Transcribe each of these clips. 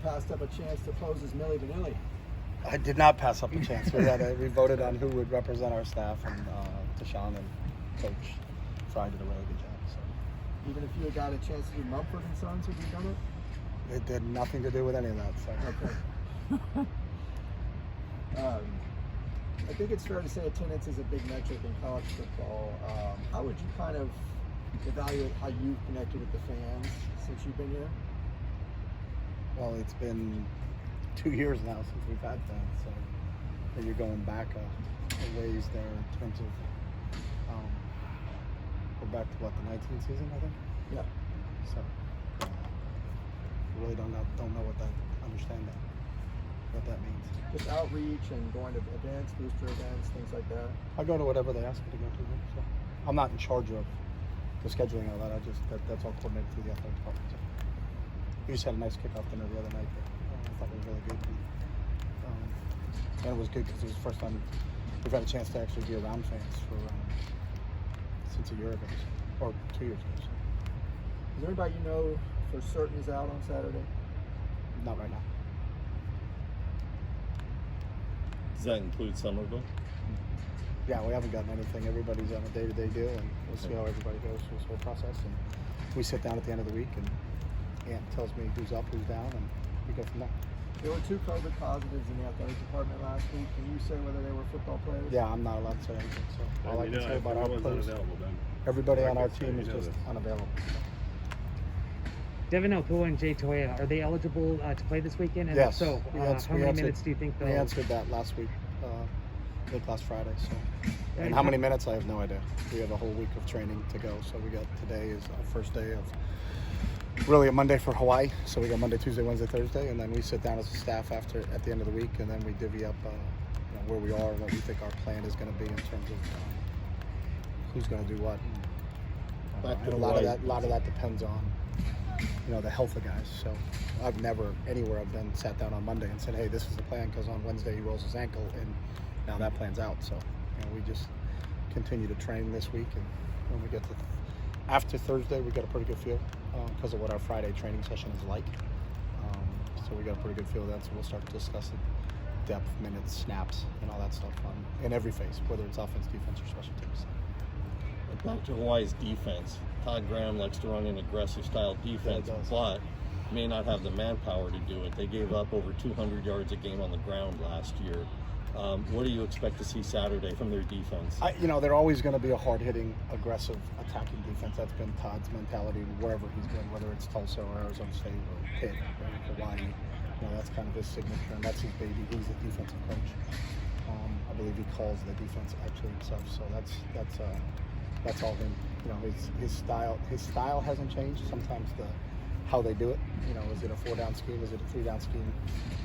passed up a chance to pose as Milli Vanilli. I did not pass up a chance. We voted on who would represent our staff, and Deshaun and Coach Fry did a really good job. So. Even if you had got a chance to do Mumford and Sons, would you have done it? It did nothing to do with any of that. So. Okay. I think it's fair to say attendance is a big metric in college football. How would you kind of evaluate how you've connected with the fans since you've been here? Well, it's been 2 years now since we've had fans, so you're going back a ways there in terms of we're back to what, the 19th season, I think. Yeah. So really don't know what that means. Just outreach and going to events, booster events, things like that. I go to whatever they ask me to go to. So I'm not in charge of the scheduling and all that. That's all coordinated through the athletic department. So we just had a nice kickoff dinner the other night. I thought it was really good. And it was good because it was the first time we've had a chance to actually be around fans for since a year ago, or 2 years ago. So. Is there anybody you know for certain is out on Saturday? Not right now. Does that include Somerville? Yeah, we haven't gotten anything. Everybody's on a day-to-day deal, and we'll see how everybody goes through this whole process. And we sit down at the end of the week, and Ant tells me who's up, who's down, and we go from there. There were 2 COVID positives in the athletic department last week. Can you say whether they were football players? Yeah, I'm not allowed to say anything. So all I can say about our players, everybody on our team is just unavailable. Devin Alcoa and Jay Toya, are they eligible to play this weekend? And yes. If so, how many minutes do you think they'll... We answered that last week, I think last Friday. So, and how many minutes, I have no idea. We have a whole week of training to go. So we got, today is our first day of really a Monday for Hawaii. So we got Monday, Tuesday, Wednesday, Thursday, and then we sit down as a staff at the end of the week, and then we divvy up where we are and what we think our plan is going to be in terms of who's going to do what. And a lot of that depends on the health of guys. So I've never anywhere I've been sat down on Monday and said, hey, this is the plan, because on Wednesday he rolls his ankle and now that plan's out. So we just continue to train this week, and when we get to after Thursday, we got a pretty good feel because of what our Friday training session is like. So we got a pretty good feel of that. So we'll start discussing depth, minutes, snaps, and all that stuff in every phase, whether it's offense, defense, or special teams. Back to Hawaii's defense. Todd Graham likes to run an aggressive style defense, but may not have the manpower to do it. They gave up over 200 yards a game on the ground last year. What do you expect to see Saturday from their defense? They're always going to be a hard-hitting, aggressive, attacking defense. That's been Todd's mentality wherever he's been, whether it's Tulsa or Arizona State or Pitt or Hawaii. That's kind of his signature, and that's his baby. He's the defensive coach. I believe he calls the defense actually himself. So that's all him. His style hasn't changed. Sometimes how they do it. Is it a 4-down scheme? Is it a 3-down scheme?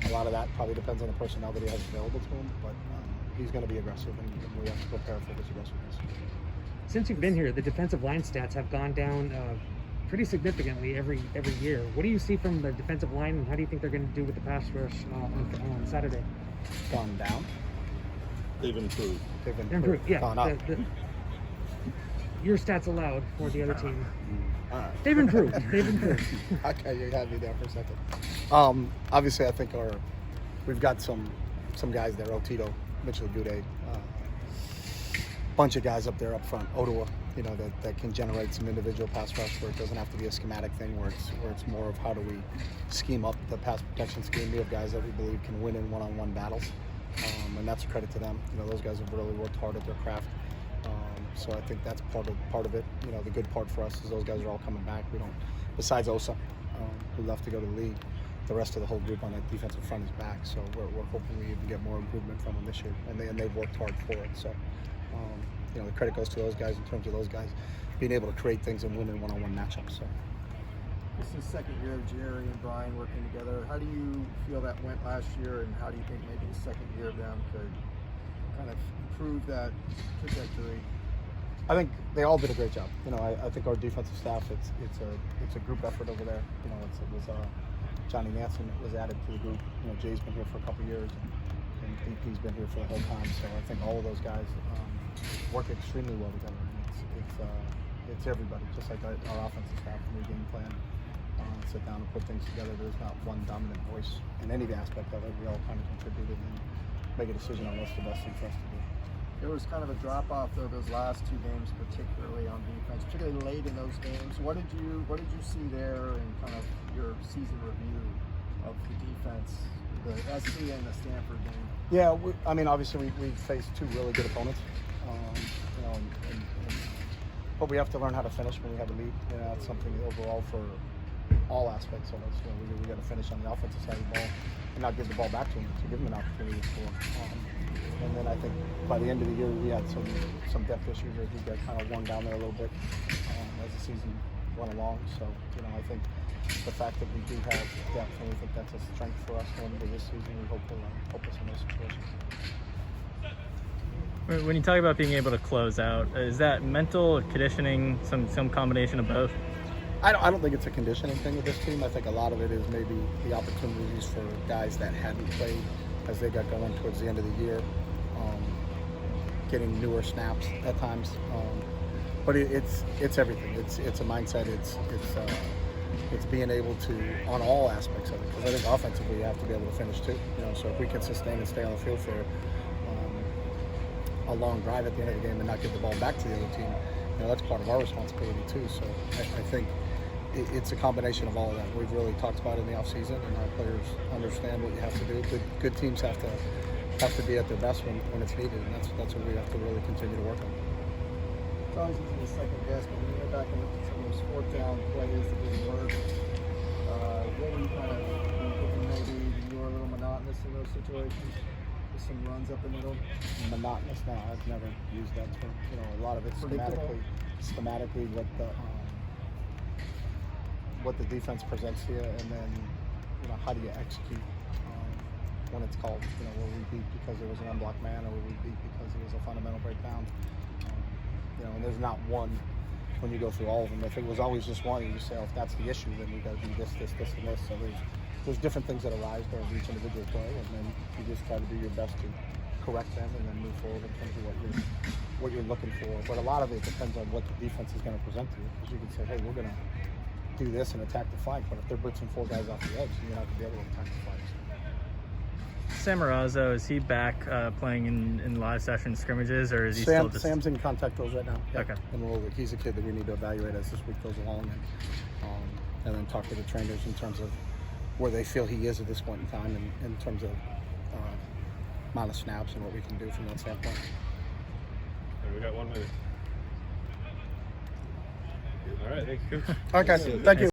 A lot of that probably depends on the personnel that he has available to him, but he's going to be aggressive, and we have to prepare for his aggressiveness. Since you've been here, the defensive line stats have gone down pretty significantly every year. What do you see from the defensive line, and how do you think they're going to do with the pass rush on Saturday? Gone down? They've improved. They've improved. Yeah. Gone up. Your stats allowed for the other team. They've improved. Okay, you had me there for a second. Obviously, I think we've got some guys there. Otito, Mitchell Gude, bunch of guys up there up front. Ottawa, that can generate some individual pass rush where it doesn't have to be a schematic thing, where it's more of how do we scheme up the pass protection scheme. We have guys that we believe can win in one-on-one battles, and that's a credit to them. Those guys have really worked hard at their craft. So I think that's part of it. The good part for us is those guys are all coming back. We don't, besides Osa, who left to go to the league, the rest of the whole group on that defensive front is back. So we're hoping we even get more improvement from them this year, and they've worked hard for it. So the credit goes to those guys in terms of those guys being able to create things and win in one-on-one matchups. So this is the second year of Jerry and Brian working together. How do you feel that went last year, and how do you think maybe the second year of them could kind of improve that trajectory? I think they all did a great job. I think our defensive staff, it's a group effort over there. It was Johnny Nansen was added to the group. Jay's been here for a couple of years, and DP's been here for the whole time. So I think all of those guys work extremely well together. And it's everybody, just like our offensive staff, new game plan, sit down and put things together. There's not one dominant voice in any aspect of it. We all kind of contributed and make a decision on what's the best thing for us to do. There was kind of a drop off though those last two games, particularly on defense, particularly late in those games. What did you see there in kind of your season review of the defense, the SC and the Stanford game? Yeah, I mean, obviously we faced two really good opponents, but we have to learn how to finish when we have a lead. That's something overall for all aspects of us. We got to finish on the offensive side of the ball and not give the ball back to them, to give them an opportunity to score. And then I think by the end of the year we had some depth issues as we got kind of worn down there a little bit as the season went along. So I think the fact that we do have depth, and we think that's a strength for us going into this season, we hope will help us in those situations. When you talk about being able to close out, is that mental, conditioning, some combination of both? I don't think it's a conditioning thing with this team. I think a lot of it is maybe the opportunities for guys that hadn't played as they got going towards the end of the year, getting newer snaps at times. But it's everything. It's a mindset. It's being able to, on all aspects of it, because I think offensively you have to be able to finish too. So if we can sustain and stay on the field for a long drive at the end of the game and not give the ball back to the other team, that's part of our responsibility too. So I think it's a combination of all of that. We've really talked about it in the offseason, and our players understand what you have to do. Good teams have to be at their best when it's needed, and that's what we have to really continue to work on. It's always easy to second guess, but when you go back and look at some of those fourth down plays that didn't work, what were you kind of thinking maybe you were a little monotonous in those situations? With some runs up the middle? Monotonous? No, I've never used that term. A lot of it's schematically what the defense presents to you, and then how do you execute when it's called. Will we beat because there was an unblocked man, or will we beat because there was a fundamental breakdown? And there's not one when you go through all of them. If it was always just one, you just say, if that's the issue, then we got to do this, and this. So there's different things that arise during each individual play, and then you just try to do your best to correct them and then move forward in terms of what you're looking for. But a lot of it depends on what the defense is going to present to you, because you can say, hey, we're going to do this and attack the flank, but if they're blitzing four guys off the edge, you're not going to be able to attack the flanks. Sam Marrazzo, is he back playing in live session scrimmages, or is he still just... Sam's in contact drills right now. Yeah. Okay. And he's a kid that we need to evaluate as this week goes along, and then talk to the trainers in terms of where they feel he is at this point in time, and in terms of amount of snaps and what we can do from that standpoint. We got 1 minute. All right, thanks, Coach. Okay, thank you.